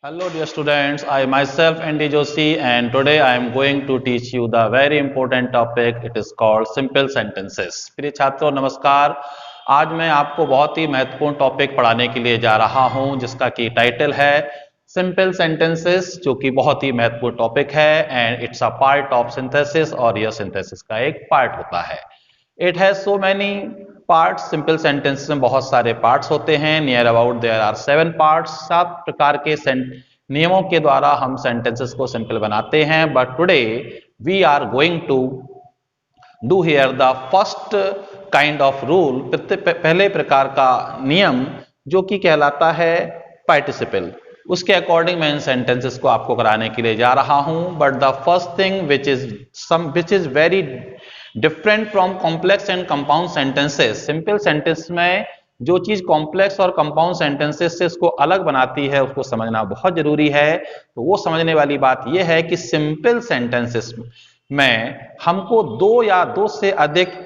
Hello dear students, I myself Andy Joshi and today I am going to teach you the very important topic. It is called simple sentences. प्रिय छात्रों नमस्कार। आज मैं आपको बहुत ही महत्वपूर्ण टॉपिक पढ़ाने के लिए जा रहा हूं जिसका कि टाइटल है सिंपल सेंटेंसेस, जो कि बहुत ही महत्वपूर्ण टॉपिक है and it's a part of synthesis और यह सिंथेसिस का एक पार्ट होता है। It has so many parts. Simple sentence में बहुत सारे पार्ट्स होते हैं। Near about there are 7 parts. 7 प्रकार के नियमों के द्वारा हम सेंटेंसेस को सिंपल बनाते हैं। But today we are going to do here the first kind of rule, पहले प्रकार का नियम जो कि कहलाता है पार्टिसिपल। उसके अकॉर्डिंग मैं इन सेंटेंसेस को आपको कराने के लिए जा रहा हूं। But the first thing which is very different from complex and compound sentences. Simple sentence में जो चीज कॉम्प्लेक्स और कंपाउंड सेंटेंसेस से इसको अलग बनाती है उसको समझना बहुत जरूरी है। तो वो समझने वाली बात यह है कि सिंपल सेंटेंसेस में हमको दो या दो से अधिक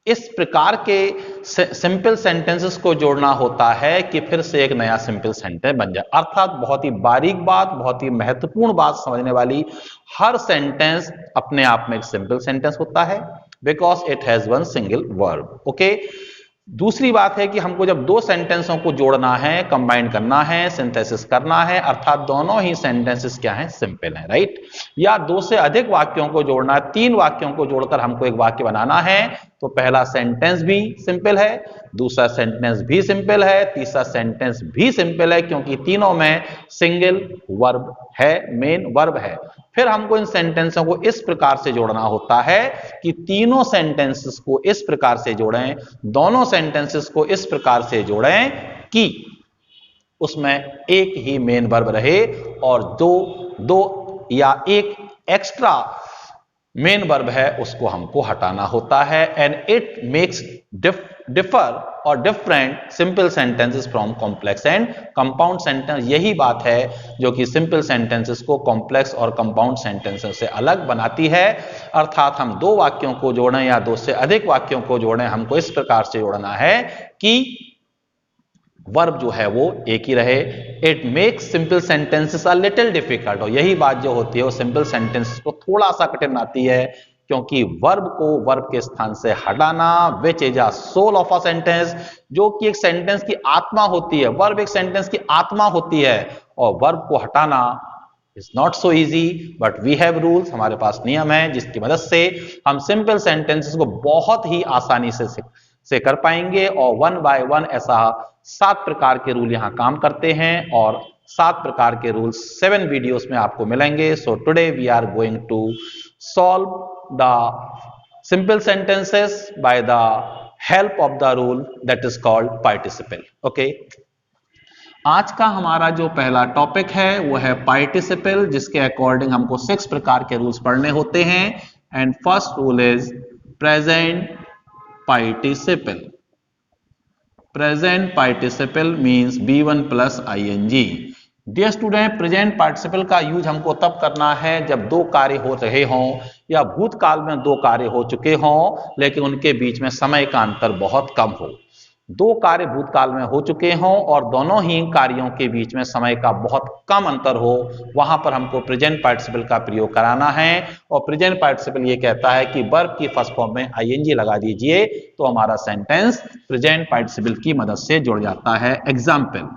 इस प्रकार के सिंपल सेंटेंसेस को जोड़ना होता है कि फिर से एक नया सिंपल सेंटेंस बन जाए। अर्थात बहुत ही बारीक बात, बहुत ही महत्वपूर्ण बात समझने वाली, हर सेंटेंस अपने आप में एक सिंपल सेंटेंस होता है because it has one single verb. Okay. दूसरी बात है कि हमको जब दो सेंटेंसों को जोड़ना है, कंबाइन करना है, सिंथेसिस करना है, अर्थात दोनों ही सेंटेंसेस क्या हैं, सिंपल हैं, राइट। या दो से अधिक वाक्यों को जोड़ना है, 3 वाक्यों को जोड़कर हमको एक वाक्य बनाना है, तो पहला सेंटेंस भी सिंपल है, दूसरा सेंटेंस भी सिंपल है, तीसरा सेंटेंस भी सिंपल है, क्योंकि तीनों में सिंगल वर्ब है, मेन वर्ब है। फिर हमको इन सेंटेंसों को इस प्रकार से जोड़ना होता है कि तीनों सेंटेंसेस को इस प्रकार से जोड़ें, दोनों सेंटेंसेस को इस प्रकार से जोड़ें कि उसमें एक ही मेन वर्ब रहे और दो या एक एक्स्ट्रा मेन वर्ब है उसको हमको हटाना होता है। एंड इट मेक्स डिफर और different simple sentences from complex and compound sentence. यही बात है जो कि सिंपल सेंटेंसेस को कॉम्प्लेक्स और कंपाउंड सेंटेंसेस से अलग बनाती है। अर्थात हम दो वाक्यों को जोड़ें या दो से अधिक वाक्यों को जोड़ें, हमको इस प्रकार से जोड़ना है कि वर्ब जो है वो एक ही रहे। It makes simple sentences a little difficult. और यही बात जो होती है वो सिंपल सेंटेंस को थोड़ा सा कठिन आती है, क्योंकि वर्ब को वर्ब के स्थान से हटाना, which is a soul of a sentence, जो कि एक सेंटेंस की आत्मा होती है। वर्ब एक सेंटेंस की आत्मा होती है और वर्ब को हटाना is not so easy, but we have rules. हमारे पास नियम है जिसकी मदद से हम सिंपल सेंटेंसेस को बहुत ही आसानी से कर पाएंगे। और 1 बाय 1 ऐसा 7 प्रकार के रूल यहां काम करते हैं और 7 प्रकार के रूल 7 वीडियोस में आपको मिलेंगे। So today we are going to solve the simple sentences by the help of the rule that is called participle. Okay. आज का हमारा जो पहला टॉपिक है वो है पार्टिसिपल, जिसके अकॉर्डिंग हमको 6 प्रकार के रूल्स पढ़ने होते हैं। And first rule is present participle. Present participle means B1 plus ING। Dear student, present participle का यूज हमको तब करना है जब दो कार्य हो रहे हों या भूतकाल में दो कार्य हो चुके हों लेकिन उनके बीच में समय का अंतर बहुत कम हो। दो कार्य भूतकाल में हो चुके हों और दोनों ही कार्यों के बीच में समय का बहुत कम अंतर हो, वहां पर हमको प्रेजेंट पार्टिसिपल का प्रयोग कराना है। और प्रेजेंट पार्टिसिपल ये कहता है कि वर्ब की फर्स्ट फॉर्म में ING लगा दीजिए तो हमारा सेंटेंस प्रेजेंट पार्टिसिपल की मदद से जुड़ जाता है। Example,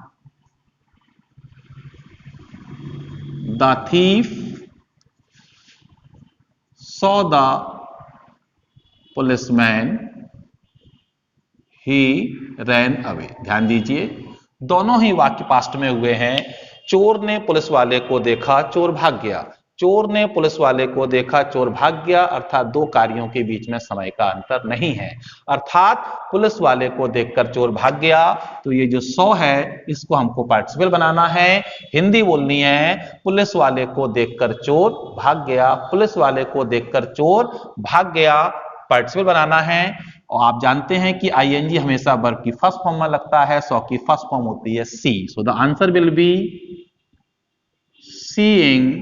the thief saw the policeman, he ran away। ध्यान दीजिए, दोनों ही वाक्य पास्ट में हुए हैं। चोर ने पुलिस वाले को देखा, चोर भाग गया। चोर ने पुलिस वाले को देखा, चोर भाग गया। अर्थात दो कार्यों के बीच में समय का अंतर नहीं है। अर्थात पुलिस वाले को देखकर चोर भाग गया, तो ये जो सौ है इसको हमको पार्टिसिपल बनाना है। हिंदी बोलनी है, पुलिस वाले को देखकर चोर भाग गया। पुलिस वाले को देखकर चोर भाग गया पार्टिसिपल बनाना है। और आप जानते हैं कि ING हमेशा वर्ब की फर्स्ट फॉर्म में लगता है। सौ की फर्स्ट फॉर्म होती है सी। So the answer will be seeing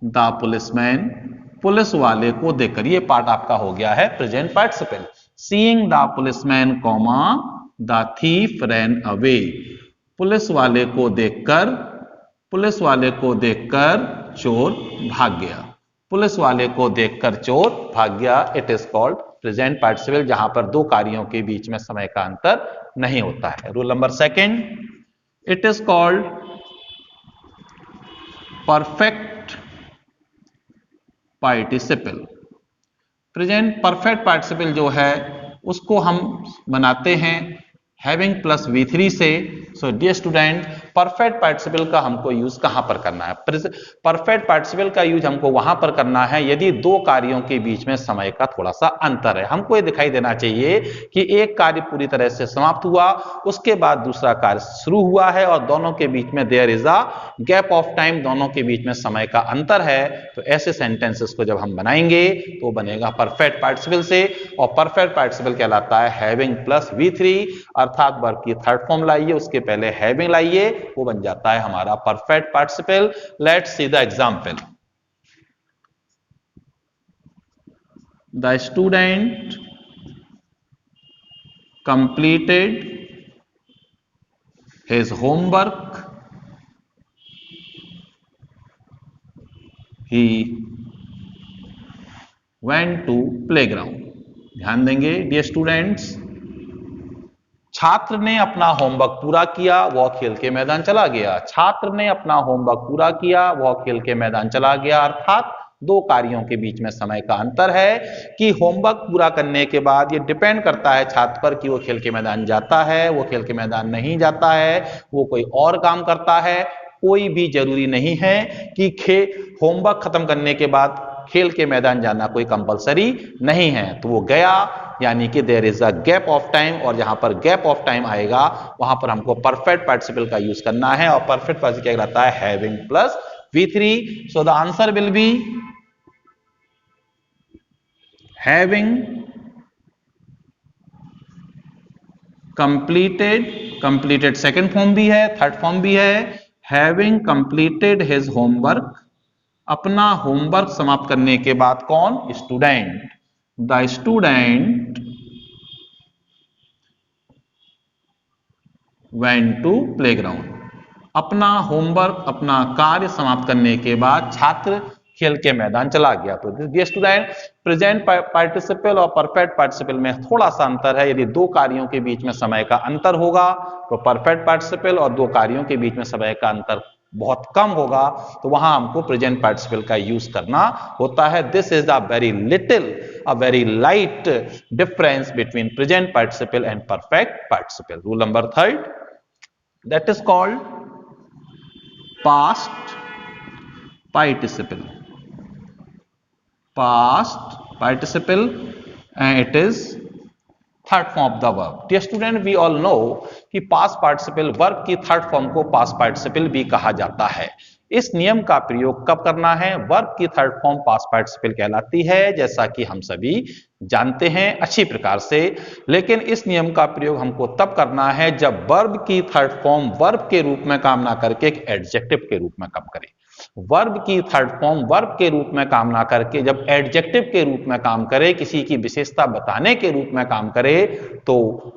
the policeman. Police वाले को देखकर, ये पार्ट आपका हो गया है present participle. Seeing the policeman comma the thief ran away. Police वाले को देखकर चोर भाग गया। पुलिस वाले को देखकर चोर भाग गया। It is called present participle, जहां पर दो कार्यों के बीच में समय का अंतर नहीं होता है। Rule number second, it is called perfect participle. Present perfect participle जो है उसको हम बनाते हैं हैविंग प्लस V3 से। So dear student, perfect participle का हमको यूज कहां पर करना है? परफेक्ट पार्टिसिपल का यूज हमको वहां पर करना है यदि दो कार्यों के बीच में समय का थोड़ा सा अंतर है। हमको ये दिखाई देना चाहिए कि एक कार्य पूरी तरह से समाप्त हुआ, उसके बाद दूसरा कार्य शुरू हुआ है और दोनों के बीच में there is a gap of time, दोनों के बीच में समय का अंतर है। तो ऐसे सेंटेंसेस को जब हम बनाएंगे तो बनेगा परफेक्ट पार्टिसिपल से, और परफेक्ट पार्टिसिपल कहलाता है हैविंग प्लस V3, अर्थात वर्ब की थर्ड फॉर्म लाइए, उसके पहले हैविंग लाइए, वो बन जाता है हमारा perfect participle. Let's see the example. The student completed his homework, he went to playground। ध्यान देंगे डियर स्टूडेंट्स, छात्र ने अपना होमवर्क पूरा किया, वह खेल के मैदान चला गया। छात्र ने अपना होमवर्क पूरा किया, वह खेल के मैदान चला गया, अर्थात दो कार्यों के बीच में समय का अंतर है कि होमवर्क पूरा करने के बाद ये डिपेंड करता है छात्र पर कि वो खेल के मैदान जाता है, वो खेल के मैदान नहीं जाता है, वो कोई और काम करता है। कोई भी जरूरी नहीं है कि होमवर्क खत्म करने के बाद खेल के मैदान जाना कोई कंपलसरी नहीं है। तो वो गया, यानी कि there is a gap of time, और जहां पर गैप ऑफ टाइम आएगा वहां पर हमको परफेक्ट पार्टिसिपल का यूज करना है, और परफेक्ट पार्टिसिपल क्या कहलाता है? Having plus V3। So the answer will B having completed second form भी है, थर्ड फॉर्म भी है। having completed his homework, अपना होमवर्क समाप्त करने के बाद कौन? Student. The student went to playground, अपना होमवर्क, अपना कार्य समाप्त करने के बाद छात्र खेल के मैदान चला गया। तो डियर स्टूडेंट, प्रेजेंट पार्टिसिपल और परफेक्ट पार्टिसिपल में थोड़ा सा अंतर है। यदि दो कार्यों के बीच में समय का अंतर होगा तो परफेक्ट पार्टिसिपल, और दो कार्यों के बीच में समय का अंतर बहुत कम होगा तो वहां हमको प्रेजेंट पार्टिसिपल का यूज करना होता है। This is a very light difference between present participle and perfect participle. Rule number third, that is called past participle. Past participle, and it is third form of the verb. Dear student, we all know कि past participle verb की third form को past participle भी कहा जाता है। इस नियम का प्रयोग कब करना है? वर्ब की थर्ड फॉर्म पास्ट पार्टिसिपल कहलाती है, जैसा कि हम सभी जानते हैं अच्छी प्रकार से। लेकिन इस नियम का प्रयोग हमको तब करना है जब वर्ब की थर्ड फॉर्म वर्ब के रूप में काम ना करके एक एडजेक्टिव के रूप में काम करे। वर्ब की थर्ड फॉर्म वर्ब के रूप में काम ना करके जब एडजेक्टिव के रूप में काम करे, किसी की विशेषता बताने के रूप में काम करे, तो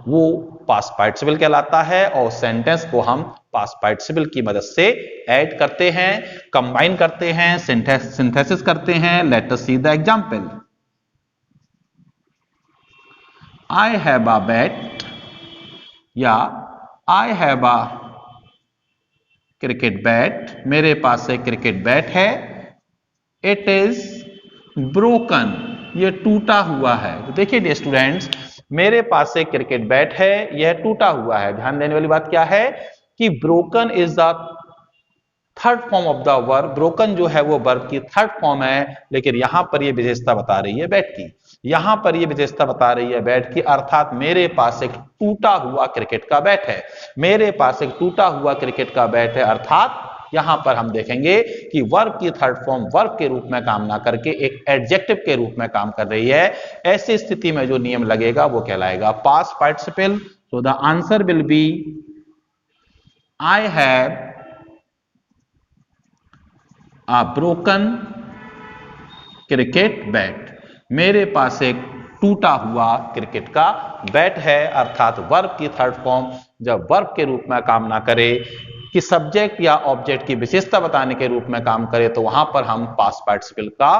वो पास्ट पार्टिसिपल कहलाता है, और सेंटेंस को हम पास्ट पार्टिसिपल की मदद से ऐड करते हैं, कंबाइन करते हैं, सिंथेसिस करते हैं। Let us see the example. I have a bat, या I have a cricket bat, मेरे पास एक क्रिकेट बैट है। इट इज ब्रोकन, ये टूटा हुआ है। तो देखिए डियर स्टूडेंट्स, मेरे पास एक क्रिकेट बैट है, यह टूटा हुआ है। ध्यान देने वाली बात क्या है कि broken is the third form of the verb. Broken जो है वो वर्ब की थर्ड फॉर्म है, लेकिन यहां पर ये विशेषता बता रही है बैट की। यहां पर ये विशेषता बता रही है बैट की, अर्थात मेरे पास एक टूटा हुआ क्रिकेट का बैट है। मेरे पास एक टूटा हुआ क्रिकेट का बैट है, अर्थात यहां पर हम देखेंगे कि वर्ब की थर्ड फॉर्म वर्ब के रूप में काम ना करके एक एडजेक्टिव के रूप में काम कर रही है। ऐसी स्थिति में जो नियम लगेगा वो कहलाएगा past participle. So the answer will be I have a broken cricket bat, मेरे पास एक टूटा हुआ क्रिकेट का बैट है। अर्थात वर्ब की थर्ड फॉर्म जब वर्ब के रूप में काम ना करे कि सब्जेक्ट या ऑब्जेक्ट की विशेषता बताने के रूप में काम करे तो वहां पर हम पास्ट पार्टिसिपल का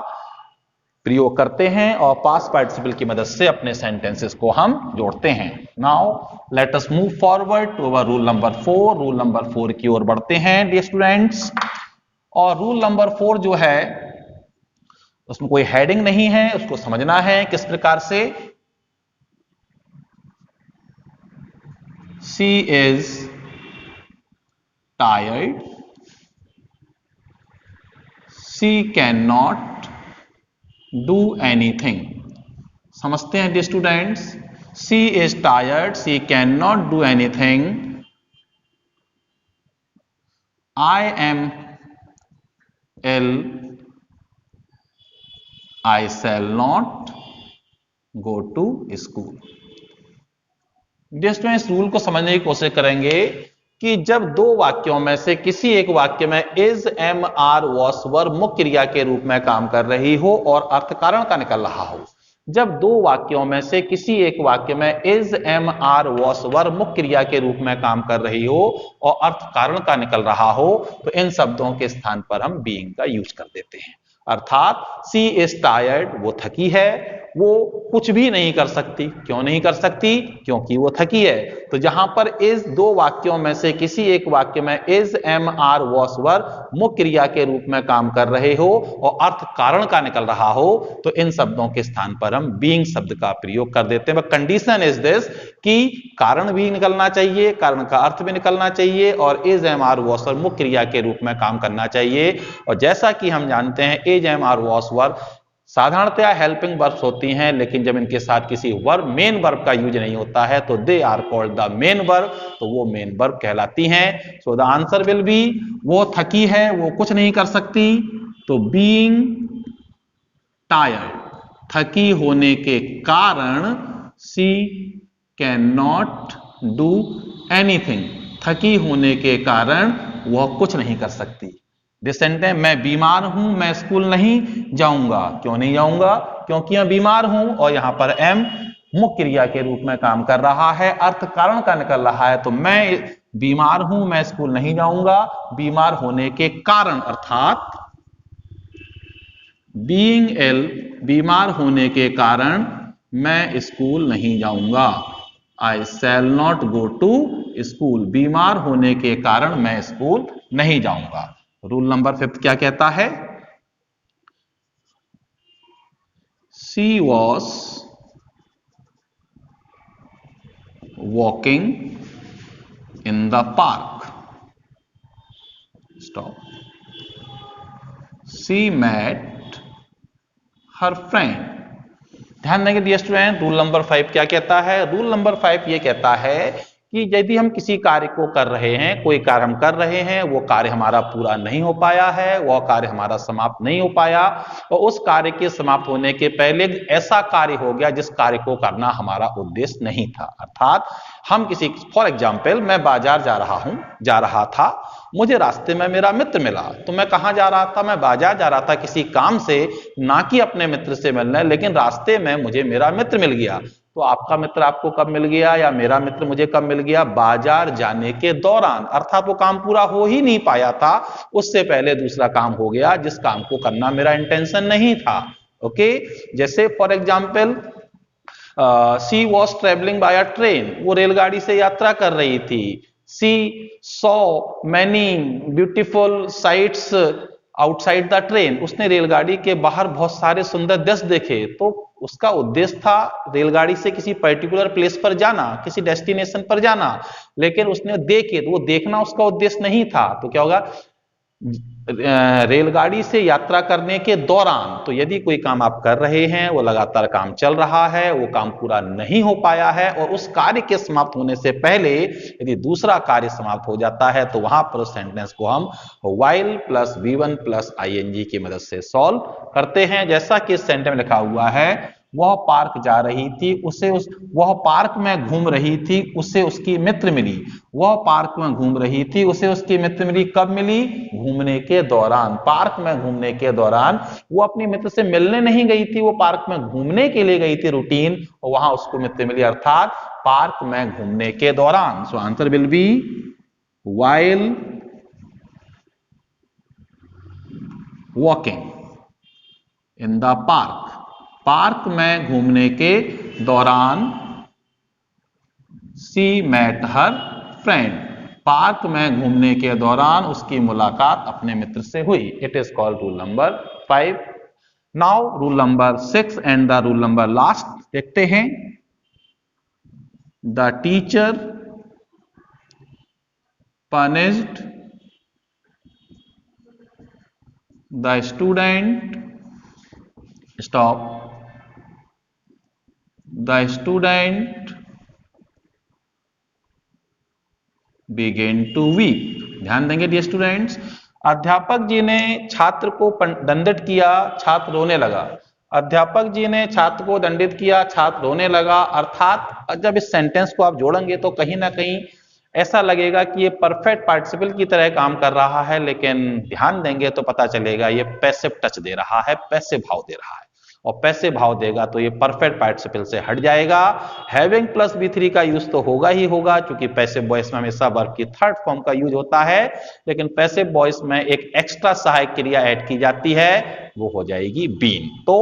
प्रयोग करते हैं और पास्ट पार्टिसिपल की मदद से अपने सेंटेंसेस को हम जोड़ते हैं। Now let us move forward to our rule number 4। Rule number 4 की ओर बढ़ते हैं डियर स्टूडेंट्स। और रूल नंबर 4 जो है उसमें कोई हेडिंग नहीं है, उसको समझना है किस प्रकार से। She is tired, she can not do anything. समझते हैं dear students. She is tired, she can not do anything. I am ill, I shall not go to school। Dear students, rule को समझने की कोशिश करेंगे कि जब दो वाक्यों में से किसी एक वाक्य में is, am, are, was verb मुख्य क्रिया के रूप में काम कर रही हो और अर्थ कारण का निकल रहा हो। जब दो वाक्यों में से किसी एक वाक्य में is, am, are, was verb मुख्य क्रिया के रूप में काम कर रही हो और अर्थ कारण का निकल रहा हो तो इन शब्दों के स्थान पर हम बीइंग का यूज कर देते हैं। अर्थात सी इज टायर्ड, वो थकी है, वो कुछ भी नहीं कर सकती। क्यों नहीं कर सकती? क्योंकि वो थकी है। तो जहां पर इज दो वाक्यों में से किसी एक वाक्य में is, am, are, was verb मुख्य क्रिया के रूप में काम कर रहे हो और अर्थ कारण का निकल रहा हो तो इन शब्दों के स्थान पर हम बीइंग शब्द का प्रयोग कर देते हैं। कंडीशन इज दिस कि कारण भी निकलना चाहिए, कारण का अर्थ भी निकलना चाहिए और is, am, are, was verb मुख्य क्रिया के रूप में काम करना चाहिए। और जैसा कि हम जानते हैं is, am, are, was verb साधारणतया हेल्पिंग वर्ब्स होती हैं, लेकिन जब इनके साथ किसी वर्ब मेन वर्ब का यूज नहीं होता है तो they are called the main verb, तो वो मेन वर्ब कहलाती हैं। So the answer will be, वो थकी है, वो कुछ नहीं कर सकती, तो बीइंग टायर्ड, थकी होने के कारण, she can not do anything, थकी होने के कारण वह कुछ नहीं कर सकती। डिसेंट है, मैं बीमार हूं, मैं स्कूल नहीं जाऊंगा। क्यों नहीं जाऊंगा? क्योंकि मैं बीमार हूं और यहां पर एम मुख्य क्रिया के रूप में काम कर रहा है, अर्थ कारण का निकल रहा है। तो मैं बीमार हूं, मैं स्कूल नहीं जाऊंगा, बीमार होने के कारण, अर्थात बीइंग इल, बीमार होने के कारण मैं स्कूल नहीं जाऊंगा। I shall not go to school, बीमार होने के कारण मैं स्कूल नहीं जाऊंगा। रूल नंबर 5 क्या कहता है? She was walking in the park, stop, she met her friend. ध्यान देंगे डियर स्टूडेंट, रूल नंबर 5 क्या कहता है? रूल नंबर 5 ये कहता है कि यदि हम किसी कार्य को कर रहे हैं, कोई कार्य हम कर रहे हैं, वो कार्य हमारा पूरा नहीं हो पाया है, वो कार्य हमारा समाप्त नहीं हो पाया और उस कार्य के समाप्त होने के पहले ऐसा कार्य हो गया जिस कार्य को करना हमारा उद्देश्य नहीं था। अर्थात हम किसी, फॉर एग्जाम्पल मैं बाजार जा रहा था, मुझे रास्ते में मेरा मित्र मिला, तो मैं कहां जा रहा था? मैं बाजार जा रहा था किसी काम से, ना कि अपने मित्र से मिलने, लेकिन रास्ते में मुझे मेरा मित्र मिल गया। तो आपका मित्र आपको कब मिल गया या मेरा मित्र मुझे कब मिल गया? बाजार जाने के दौरान। अर्थात वो काम पूरा हो ही नहीं पाया था, उससे पहले दूसरा काम हो गया जिस काम को करना मेरा इंटेंशन नहीं था। ओके, जैसे for example she was travelling bye a train, वो रेलगाड़ी से यात्रा कर रही थी। She saw many beautiful sites outside the train, उसने रेलगाड़ी के बाहर बहुत सारे सुंदर दृश्य देखे। तो उसका उद्देश्य था रेलगाड़ी से किसी पर्टिकुलर प्लेस पर जाना, किसी डेस्टिनेशन पर जाना, लेकिन उसने देखे, तो वो देखना उसका उद्देश्य नहीं था। तो क्या होगा? रेलगाड़ी से यात्रा करने के दौरान, तो यदि कोई काम आप कर रहे हैं, वो लगातार काम चल रहा है, वो काम पूरा नहीं हो पाया है और उस कार्य के समाप्त होने से पहले यदि दूसरा कार्य समाप्त हो जाता है तो वहां पर उस सेंटेंस को हम while plus V1 plus ING की मदद से सॉल्व करते हैं। जैसा कि इस सेंटेंस में लिखा हुआ है, वह पार्क जा रही थी, वह पार्क में घूम रही थी, उसे उसकी मित्र मिली। वह पार्क में घूम रही थी, उसे उसकी मित्र मिली। कब मिली? घूमने के दौरान। पार्क में घूमने के दौरान। वो अपनी मित्र से मिलने नहीं गई थी, वो पार्क में घूमने के लिए गई थी रूटीन, और वहां उसको मित्र मिली, अर्थात पार्क में घूमने के दौरान। So answer will B while walking in the park। Park में घूमने के दौरान she met her friend। Park में घूमने के दौरान उसकी मुलाकात अपने मित्र से हुई। It is called rule number 5। Now rule number 6 and the rule number last देखते हैं। The teacher punished the student began to weep। ध्यान देंगे डियर स्टूडेंट्स, अध्यापक जी ने छात्र को दंडित किया, छात्र रोने लगा। अध्यापक जी ने छात्र को दंडित किया, छात्र रोने लगा। अर्थात जब इस सेंटेंस को आप जोड़ेंगे तो कहीं ना कहीं ऐसा लगेगा कि ये परफेक्ट पार्टिसिपल की तरह काम कर रहा है, लेकिन ध्यान देंगे तो पता चलेगा ये पैसिव टच दे रहा है, पैसिव भाव दे रहा है। और पैसिव भाव देगा तो ये परफेक्ट पार्टिसिपल से हट जाएगा। हैविंग प्लस बी3 का यूज तो होगा ही होगा, क्योंकि पैसिव वॉइस में हमेशा वर्ब की थर्ड फॉर्म का यूज होता है, लेकिन पैसिव वॉइस में एक एक्स्ट्रा सहायक क्रिया ऐड की जाती है, वो हो जाएगी बीन। तो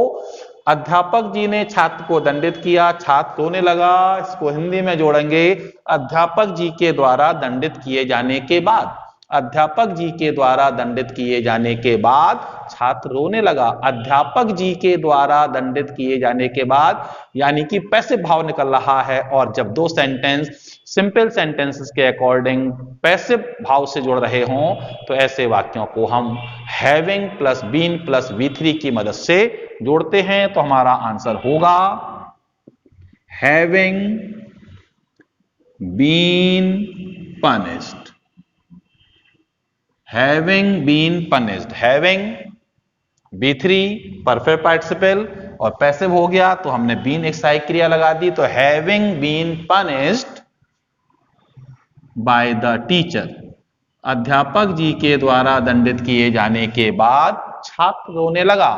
अध्यापक जी ने छात्र को दंडित किया, छात्र रोने लगा। इसको हिंदी में जोड़ेंगे, अध्यापक जी के द्वारा दंडित किए जाने के बाद। अध्यापक जी के द्वारा दंडित किए जाने के बाद छात्र रोने लगा। अध्यापक जी के द्वारा दंडित किए जाने के बाद, यानी कि पैसिव भाव निकल रहा है। और जब दो सेंटेंस सिंपल सेंटेंसेस के अकॉर्डिंग पैसिव भाव से जुड़ रहे हों, तो ऐसे वाक्यों को हम having plus been plus V3 की मदद से जोड़ते हैं। तो हमारा आंसर होगा having been punished. Having been punished, having B3 perfect participle और पैसिव हो गया, तो हमने बीन एक सहायक क्रिया लगा दी। तो having been punished by the teacher, अध्यापक जी के द्वारा दंडित किए जाने के बाद छात्र रोने लगा।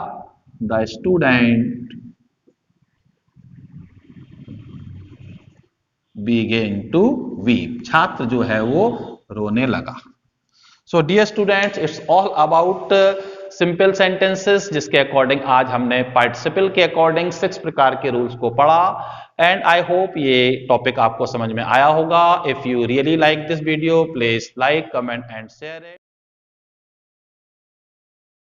The student begin to weep, छात्र जो है वो रोने लगा। So dear students, it's all about simple sentences, जिसके अकॉर्डिंग आज हमने पार्टिसिपल के अकॉर्डिंग 6 प्रकार के रूल्स को पढ़ा। एंड आई होप ये टॉपिक आपको समझ में आया होगा। If you really like this video, please like, comment and share it.